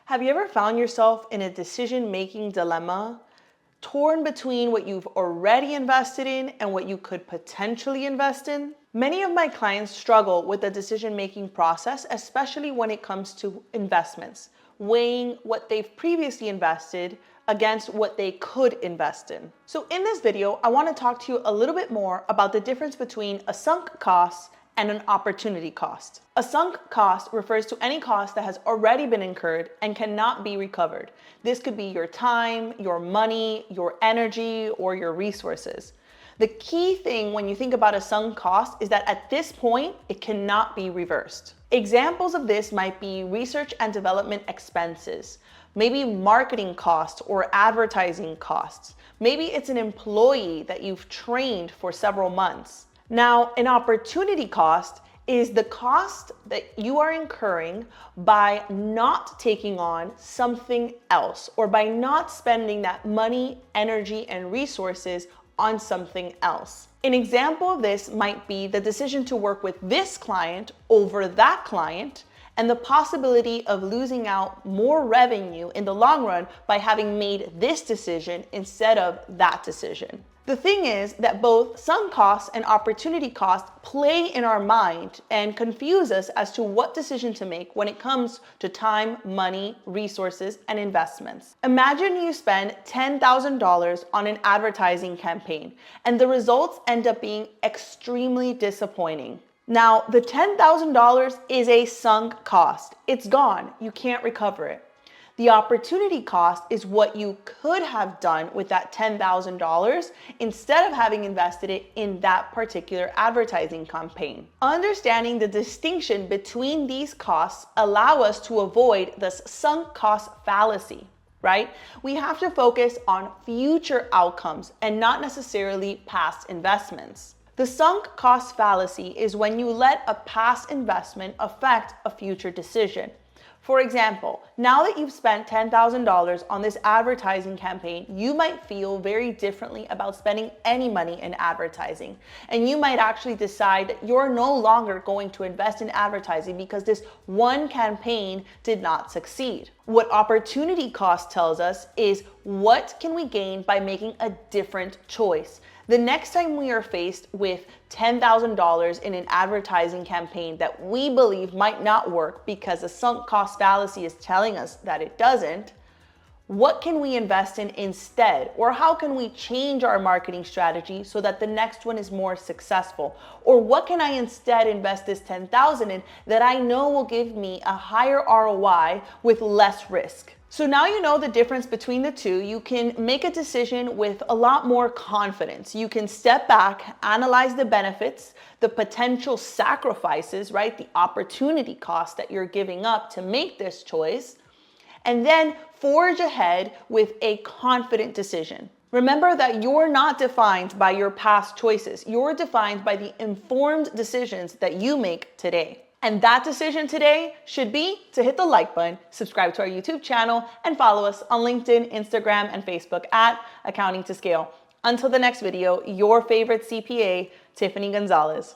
Have you ever found yourself in a decision-making dilemma, torn between what you've already invested in and what you could potentially invest in? Many of my clients struggle with the decision-making process, especially when it comes to investments, weighing what they've previously invested against what they could invest in. So in this video, I want to talk to you a little bit more about the difference between a sunk cost and an opportunity cost. A sunk cost refers to any cost that has already been incurred and cannot be recovered. This could be your time, your money, your energy, or your resources. The key thing when you think about a sunk cost is that at this point, it cannot be reversed. Examples of this might be research and development expenses, maybe marketing costs or advertising costs. Maybe it's an employee that you've trained for several months. Now, an opportunity cost is the cost that you are incurring by not taking on something else or by not spending that money, energy, and resources on something else. An example of this might be the decision to work with this client over that client and the possibility of losing out more revenue in the long run by having made this decision instead of that decision. The thing is that both sunk costs and opportunity costs play in our mind and confuse us as to what decision to make when it comes to time, money, resources, and investments. Imagine you spend $10,000 on an advertising campaign and the results end up being extremely disappointing. Now, the $10,000 is a sunk cost. It's gone. You can't recover it. The opportunity cost is what you could have done with that $10,000 instead of having invested it in that particular advertising campaign. Understanding the distinction between these costs allow us to avoid this sunk cost fallacy, right? We have to focus on future outcomes and not necessarily past investments. The sunk cost fallacy is when you let a past investment affect a future decision. For example, now that you've spent $10,000 on this advertising campaign, you might feel very differently about spending any money in advertising. And you might actually decide that you're no longer going to invest in advertising because this one campaign did not succeed. What opportunity cost tells us is what can we gain by making a different choice. The next time we are faced with $10,000 in an advertising campaign that we believe might not work because the sunk cost fallacy is telling us that it doesn't, what can we invest in instead? Or how can we change our marketing strategy so that the next one is more successful? Or what can I instead invest this $10,000 in that I know will give me a higher ROI with less risk? So now you know the difference between the two. You can make a decision with a lot more confidence. You can step back, analyze the benefits, the potential sacrifices, right? The opportunity cost that you're giving up to make this choice, and then forge ahead with a confident decision. Remember that you're not defined by your past choices. You're defined by the informed decisions that you make today. And that decision today should be to hit the like button, subscribe to our YouTube channel, and follow us on LinkedIn, Instagram, and Facebook at Accounting to Scale. Until the next video, your favorite CPA, Tiffany Gonzalez.